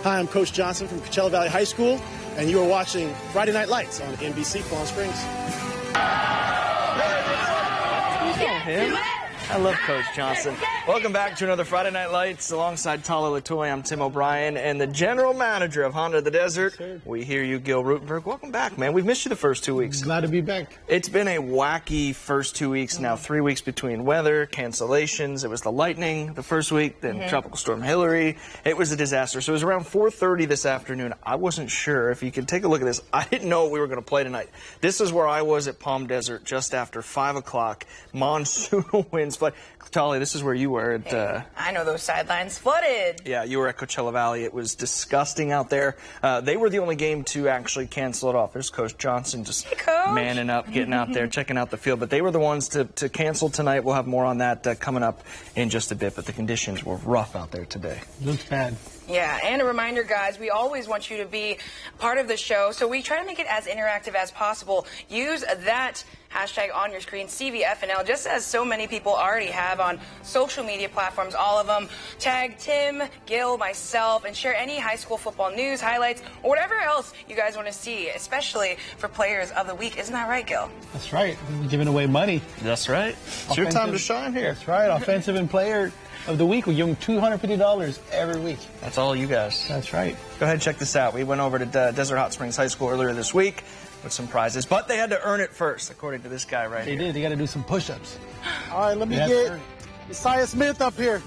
Hi, I'm Coach Johnson from Coachella Valley High School, and you are watching Friday Night Lights on NBC Palm Springs. I love Coach Johnson. Welcome back to another Friday Night Lights. Alongside Tala Latoy, I'm Tim O'Brien, and the general manager of Honda of the Desert. We hear you, Gil Rutenberg. Welcome back, man. We've missed you the first 2 weeks. Glad to be back. It's been a wacky first 2 weeks now. 3 weeks between weather, cancellations. It was the lightning the first week, then Tropical Storm Hillary. It was a disaster. So it was around 4:30 this afternoon. I wasn't sure if you could take a look at this. I didn't know we were going to play tonight. This is where I was at Palm Desert just after 5 o'clock. Monsoonal winds. But Tali, this is where you were at. I know those sidelines flooded. Yeah, you were at Coachella Valley. It was disgusting out there. They were the only game to actually cancel it off. There's Coach Johnson just manning up, getting out there, checking out the field. But they were the ones to cancel tonight. We'll have more on that coming up in just a bit. But the conditions were rough out there today. Looks bad. Yeah, and a reminder, guys, we always want you to be part of the show, so we try to make it as interactive as possible. Use that hashtag on your screen, CVFNL, just as so many people already have on social media platforms, all of them. Tag Tim, Gil, myself, and share any high school football news, highlights, or whatever else you guys want to see, especially for Players of the Week. Isn't that right, Gil? That's right. We're giving away money. That's right. It's your time to shine here. That's right. Offensive and Player of the Week. We give them $250 every week. That's all you guys. That's right. Go ahead and check this out. We went over to Desert Hot Springs High School earlier this week with some prizes, but they had to earn it first, according to this guy right here. They did. They got to do some push-ups. All right, let me get Messiah Smith up here.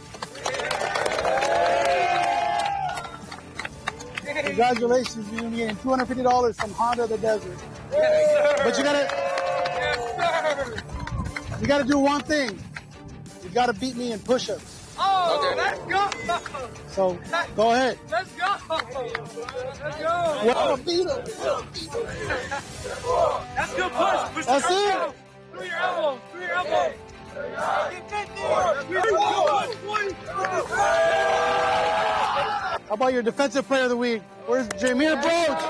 Congratulations, you're going to get $250 from Honda of the Desert. But you gotta do one thing. You gotta beat me in push-ups. Oh, okay. Let's go! So, go ahead. Let's go! Let's go! Well, beat him. That's good push. Push That's it. Through your elbow. Through your elbow. How about your Defensive Player of the Week? Where's Jameer Broach?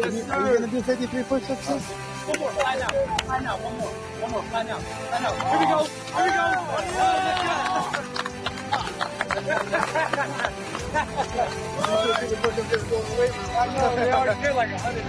Are you going to do 53 push-ups? One more. Fly now. Fly now. One more. Fly now. Fly now. Here we go. They already did like 100.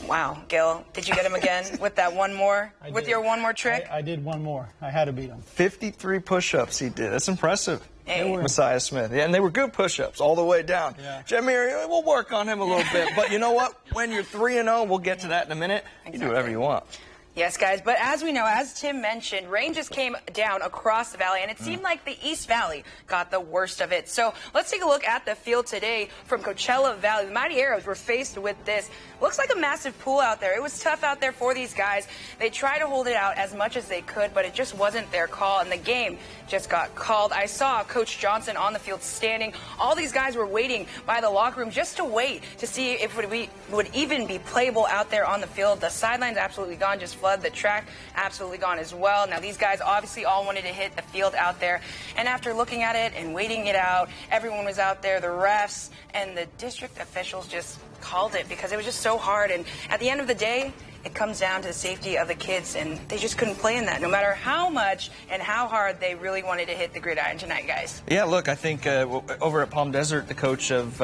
Wow, Gil, did you get him again with that one more? With your one more trick? I did one more. I had to beat him. 53 push-ups he did. That's impressive. Hey. Messiah Smith. Yeah, and they were good push-ups all the way down. Yeah. Jameer, we'll work on him a little bit. But you know what? When you're 3-0, we'll get to that in a minute. You can do whatever you want. Yes, guys, but as we know, as Tim mentioned, rain just came down across the valley, and it seemed like the East Valley got the worst of it. So let's take a look at the field today from Coachella Valley. The Mighty Arrows were faced with this. Looks like a massive pool out there. It was tough out there for these guys. They tried to hold it out as much as they could, but it just wasn't their call, and the game just got called. I saw Coach Johnson on the field standing. All these guys were waiting by the locker room just to wait to see if it would even be playable out there on the field. The sidelines absolutely gone, just flood. The track absolutely gone as well. Now, these guys obviously all wanted to hit the field out there, and after looking at it and waiting it out, everyone was out there, the refs and the district officials just called it because it was just so hard. And at the end of the day, it comes down to the safety of the kids, and they just couldn't play in that, no matter how much and how hard they really wanted to hit the gridiron tonight, guys. Yeah, look, I think over at Palm Desert, the coach of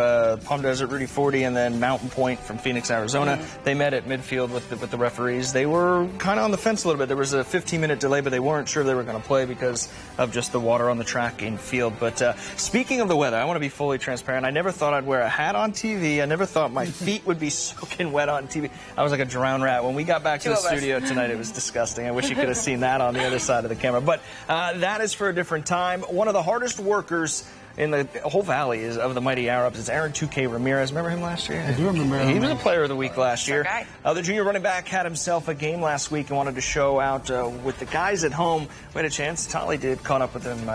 Palm Desert, Rudy Forty, and then Mountain Point from Phoenix, Arizona, they met at midfield with the referees. They were kind of on the fence a little bit. There was a 15-minute delay, but they weren't sure they were going to play because of just the water on the track in field. But speaking of the weather, I want to be fully transparent. I never thought I'd wear a hat on TV. I never thought my feet would be soaking wet on TV. I was like a drowned rat. When we got back to the studio tonight, it was disgusting. I wish you could have seen that on the other side of the camera. But that is for a different time. One of the hardest workers in the whole valley of the Mighty Arabs is Aaron 2K Ramirez. Remember him last year? I do remember him. He was a player of the week last year. Okay. The junior running back had himself a game last week and wanted to show out with the guys at home. We had a chance. Tolly did, caught up with him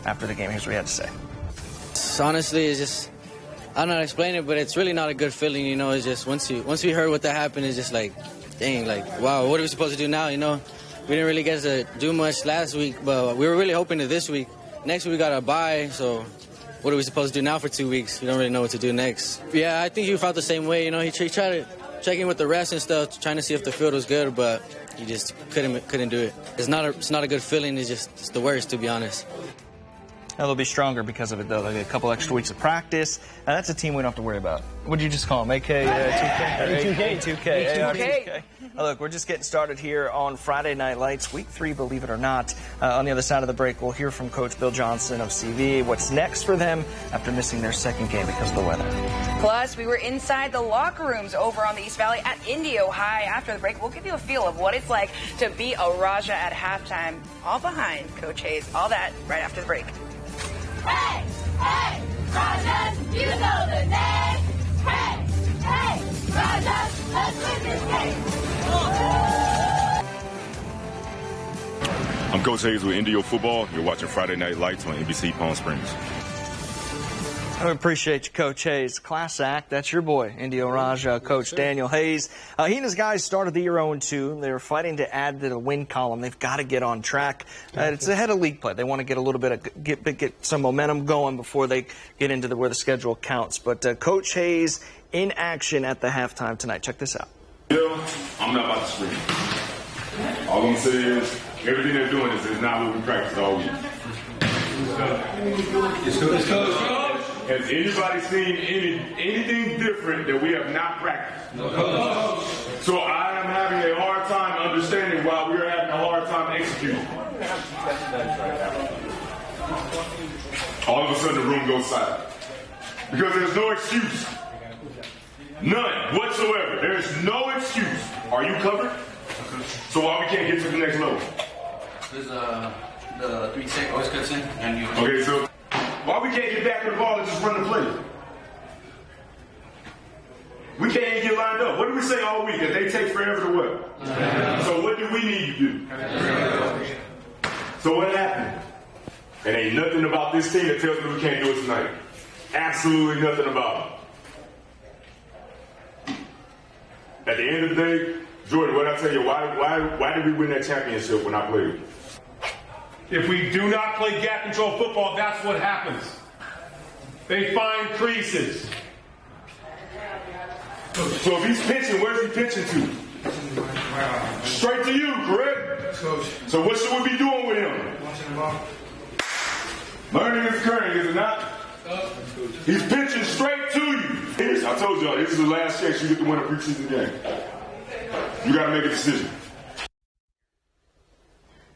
after the game. Here's what he had to say. Honestly, it's just, I don't know how to explain it, but it's really not a good feeling, you know. It's just once we heard what that happened, it's just like, dang, like, wow, what are we supposed to do now, you know? We didn't really get to do much last week, but we were really hoping to this week. Next week we got a bye, so what are we supposed to do now for 2 weeks? We don't really know what to do next. Yeah, I think he felt the same way, you know. He tried checking with the refs and stuff, trying to see if the field was good, but you just couldn't do it. It's not a good feeling. It's the worst, to be honest. They'll be stronger because of it, though. They'll get a couple extra weeks of practice. That's a team we don't have to worry about. What did you just call them? AK 2K? 2K. Look, we're just getting started here on Friday Night Lights, Week 3, believe it or not. On the other side of the break, we'll hear from Coach Bill Johnson of CV. What's next for them after missing their second game because of the weather. Plus, we were inside the locker rooms over on the East Valley at Indio High. After the break, we'll give you a feel of what it's like to beat a Raja at halftime, all behind Coach Hayes. All that right after the break. Hey, hey, Rajas, you know the name. Hey, hey, Rajas, let's win this game. I'm Coach Hayes with Indio Football. You're watching Friday Night Lights on NBC Palm Springs. I appreciate you, Coach Hayes. Class act. That's your boy, Indio Raja, Coach Daniel Hayes. He and his guys started the year 0-2. They were fighting to add to the win column. They've got to get on track. It's ahead of league play. They want to get a little bit of get some momentum going before they get into where the schedule counts. But Coach Hayes in action at the halftime tonight. Check this out. Yeah, I'm not about to scream. All I'm going to say is everything they're doing is not what we practiced all week. Let's go. Has anybody seen anything different that we have not practiced? No. So I am having a hard time understanding why we are having a hard time executing. All of a sudden the room goes silent. Because there's no excuse. None whatsoever. There's no excuse. Are you covered? So why we can't get to the next level? There's the 3 sec always cuts in and you. Okay, so why we can't get back to the ball and just run the play? We can't even get lined up. What do we say all week? That they take forever to what? So what do we need to do? So what happened? It ain't nothing about this team that tells me we can't do it tonight. Absolutely nothing about it. At the end of the day, Jordan, what I tell you, why did we win that championship when I played? If we do not play gap control football, that's what happens. They find creases. So if he's pitching, where's he pitching to? Straight to you, correct? So what should we be doing with him? Learning is occurring, is it not? He's pitching straight to you. I told y'all, this is the last chance you get to win a preseason game. You got to make a decision.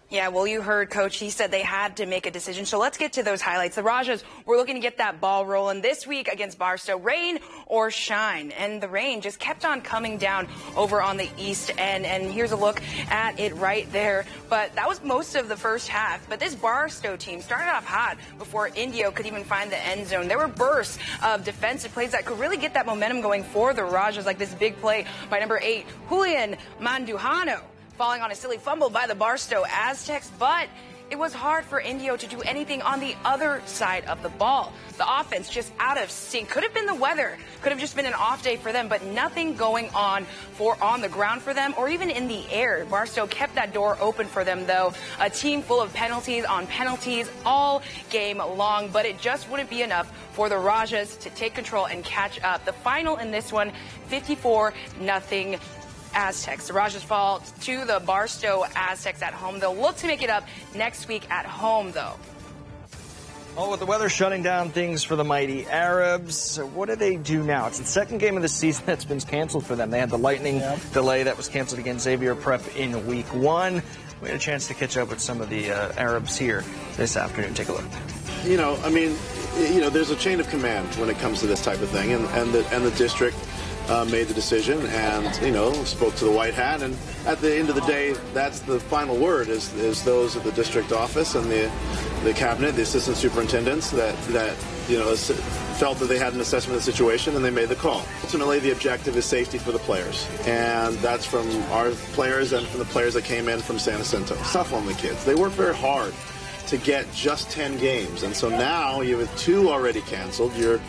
Yeah, well, you heard Coach. He said they had to make a decision. So let's get to those highlights. The Rajas were looking to get that ball rolling this week against Barstow. Rain or shine. And the rain just kept on coming down over on the east end. And here's a look at it right there. But that was most of the first half. But this Barstow team started off hot before Indio could even find the end zone. There were bursts of defensive plays that could really get that momentum going for the Rajas, like this big play by number 8, Julian Mandujano, falling on a silly fumble by the Barstow Aztecs, but it was hard for Indio to do anything on the other side of the ball. The offense just out of sync. Could have been the weather, could have just been an off day for them, but nothing going on the ground for them or even in the air. Barstow kept that door open for them, though. A team full of penalties on penalties all game long, but it just wouldn't be enough for the Rajas to take control and catch up. The final in this one, 54-0. Aztecs. The Rajas fall to the Barstow Aztecs at home. They'll look to make it up next week at home, though. Well, with the weather shutting down things for the mighty Arabs, what do they do now? It's the second game of the season that's been canceled for them. They had the lightning delay that was canceled against Xavier Prep in week 1. We had a chance to catch up with some of the Arabs here this afternoon. Take a look. There's a chain of command when it comes to this type of thing, and the district made the decision and, spoke to the white hat. And at the end of the day, that's the final word is those at the district office and the cabinet, the assistant superintendents that felt that they had an assessment of the situation and they made the call. Ultimately, the objective is safety for the players. And that's from our players and from the players that came in from San Jacinto. It's tough on the kids. They worked very hard to get just 10 games. And so now you have 2 already canceled. You're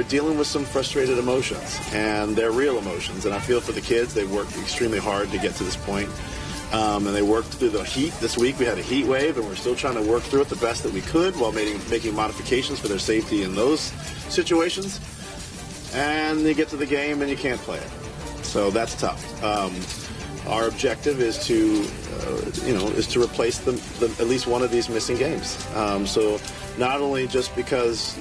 dealing with some frustrated emotions, and they're real emotions. And I feel for the kids. They worked extremely hard to get to this point, and they worked through the heat. This week we had a heat wave, and we're still trying to work through it the best that we could while making modifications for their safety in those situations. And you get to the game and you can't play it. So that's tough. Our objective is to, replace at least one of these missing games. So not only just because,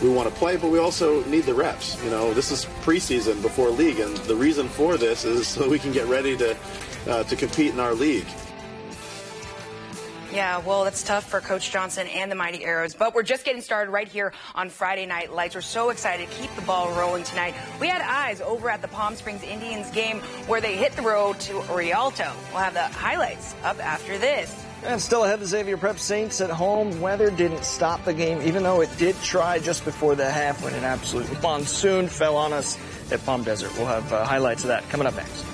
we want to play, but we also need the reps. This is preseason before league, and the reason for this is so we can get ready to compete in our league. Yeah, well, that's tough for Coach Johnson and the Mighty Arrows, but we're just getting started right here on Friday Night Lights. We're so excited to keep the ball rolling tonight. We had eyes over at the Palm Springs Indians game where they hit the road to Rialto. We'll have the highlights up after this. And still ahead, the Xavier Prep Saints at home. Weather didn't stop the game, even though it did try just before the half when an absolute monsoon fell on us at Palm Desert. We'll have highlights of that coming up next.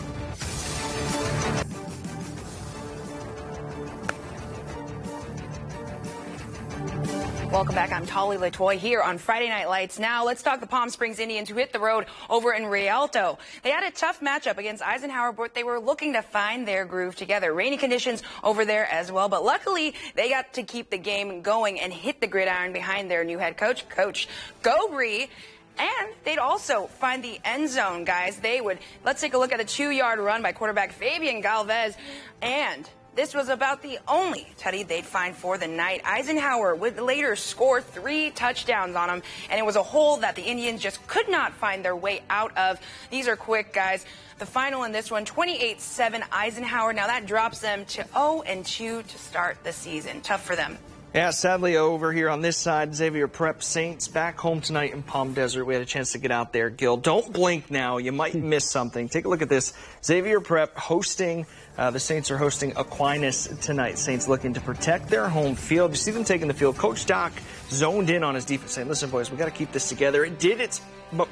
Welcome back. I'm Tali Latoy here on Friday Night Lights. Now let's talk the Palm Springs Indians who hit the road over in Rialto. They had a tough matchup against Eisenhower, but they were looking to find their groove together. Rainy conditions over there as well, but luckily they got to keep the game going and hit the gridiron behind their new head coach, Coach Gobri. And they'd also find the end zone, guys. Let's take a look at the 2-yard run by quarterback Fabian Galvez. And this was about the only tutty they'd find for the night. Eisenhower would later score 3 touchdowns on them, and it was a hole that the Indians just could not find their way out of. These are quick, guys. The final in this one, 28-7 Eisenhower. Now that drops them to 0-2 to start the season. Tough for them. Yeah, sadly over here on this side, Xavier Prep Saints back home tonight in Palm Desert. We had a chance to get out there. Gil, don't blink now. You might miss something. Take a look at this. Xavier Prep hosting, the Saints are hosting Aquinas tonight. Saints looking to protect their home field. You see them taking the field. Coach Doc zoned in on his defense, saying, listen, boys, we got to keep this together. It did its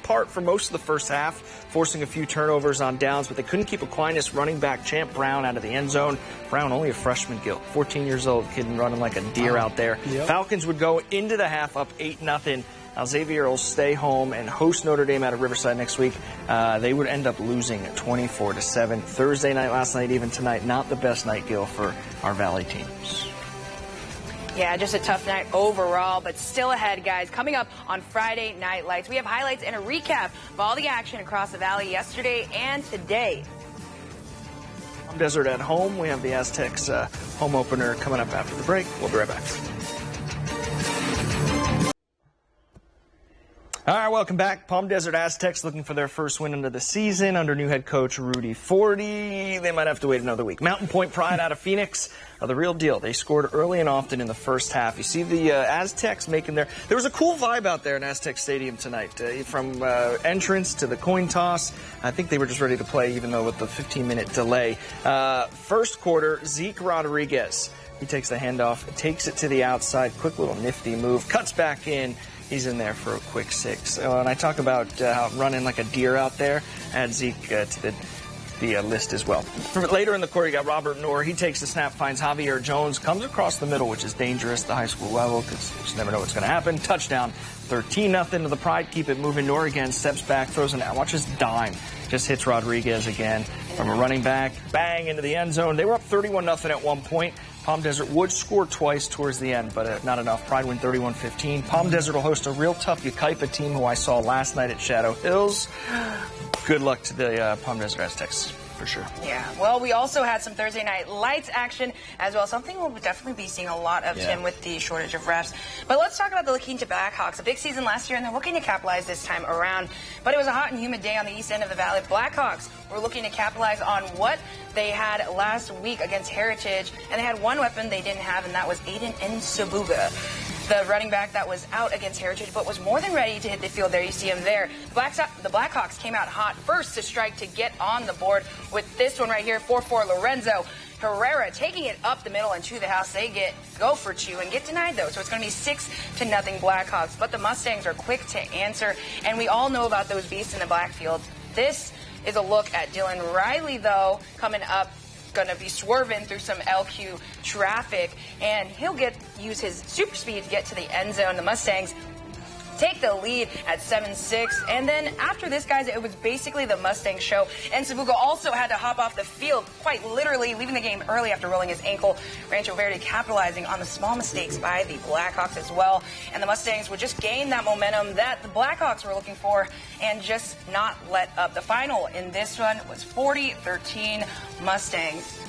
part for most of the first half, forcing a few turnovers on downs, but they couldn't keep Aquinas running back Champ Brown out of the end zone. Brown, only a freshman, Gil, 14 years old, kid running like a deer out there. Yep. Falcons would go into the half up 8-0. Now Xavier will stay home and host Notre Dame out of Riverside next week. They would end up losing 24-7. Thursday night, last night, even tonight, not the best night, Gil, for our Valley teams. Yeah, just a tough night overall, but still ahead, guys. Coming up on Friday Night Lights, we have highlights and a recap of all the action across the Valley yesterday and today. Palm Desert at home. We have the Aztecs home opener coming up after the break. We'll be right back. All right, welcome back. Palm Desert Aztecs looking for their first win of the season under new head coach Rudy Forty. They might have to wait another week. Mountain Point Pride out of Phoenix are the real deal. They scored early and often in the first half. You see the Aztecs making there was a cool vibe out there in Aztec Stadium tonight. From entrance to the coin toss, I think they were just ready to play, even though with the 15-minute delay. First quarter, Zeke Rodriguez. He takes the handoff, takes it to the outside. Quick little nifty move, cuts back in. He's in there for a quick 6. And I talk about running like a deer out there. Add Zeke to the list as well. Later in the quarter, you got Robert Noor. He takes the snap, finds Javier Jones, comes across the middle, which is dangerous at the high school level because you just never know what's going to happen. Touchdown, 13-0 to the Pride. Keep it moving. Noor again steps back, throws an out. Watch his dime. Just hits Rodriguez again from a running back. Bang into the end zone. They were up 31-0 at one point. Palm Desert would score twice towards the end, but not enough. Pride win 31-15. Palm Desert will host a real tough Yucaipa team who I saw last night at Shadow Hills. Good luck to the Palm Desert Aztecs, for sure. Yeah, well, we also had some Thursday Night Lights action as well. Something we'll definitely be seeing a lot of, Tim, with the shortage of refs. But let's talk about the La Quinta Blackhawks. A big season last year, and they're looking to capitalize this time around. But it was a hot and humid day on the east end of the valley. Blackhawks were looking to capitalize on what they had last week against Heritage, and they had one weapon they didn't have, and that was Aiden Nsabuga, the running back that was out against Heritage, but was more than ready to hit the field. There you see him there. The Blackhawks came out hot first to strike to get on the board with this one right here, 4-4 Lorenzo Herrera taking it up the middle and to the house. They go for 2 and get denied, though. So it's going to be 6-0 Blackhawks. But the Mustangs are quick to answer, and we all know about those beasts in the backfield. This is a look at Dylan Riley, though, coming up. Going to be swerving through some LQ traffic, and he'll use his super speed to get to the end zone. The Mustangs take the lead at 7-6. And then after this, guys, it was basically the Mustang show. And Sabugo also had to hop off the field, quite literally, leaving the game early after rolling his ankle. Rancho Verde capitalizing on the small mistakes by the Blackhawks as well. And the Mustangs would just gain that momentum that the Blackhawks were looking for and just not let up. The final in this one was 40-13 Mustangs.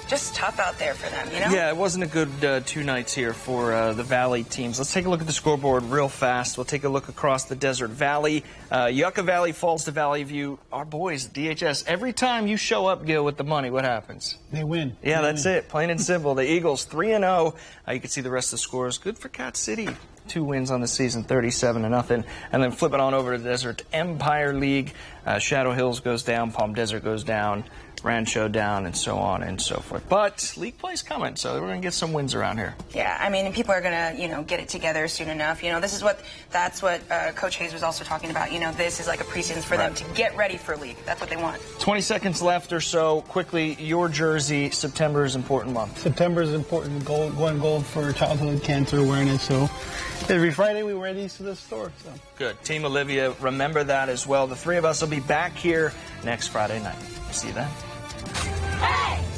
Just tough out there for them, you know? Yeah, it wasn't a good 2 nights here for the Valley teams. Let's take a look at the scoreboard real fast. We'll take a look across the Desert Valley. Yucca Valley falls to Valley View. Our boys, DHS, every time you show up, Gil, with the money, what happens? They win. Yeah, that's it. Plain and simple. The Eagles 3-0. You can see the rest of the scores. Good for Cat City. 2 wins on the season, 37-0. And then flip it on over to the Desert Empire League. Shadow Hills goes down, Palm Desert goes down, Rancho down, and so on and so forth. But league play's coming, so we're going to get some wins around here. Yeah, I mean, people are going to, get it together soon enough. That's what Coach Hayes was also talking about. This is like a preseason for them to get ready for league. That's what they want. 20 seconds left or so. Quickly, your jersey. September is important month. September is important. Going gold for childhood cancer awareness. So every Friday we wear these to the store. So good. Team Olivia, remember that as well. The 3 of us will be back here next Friday night. See you then. Hey!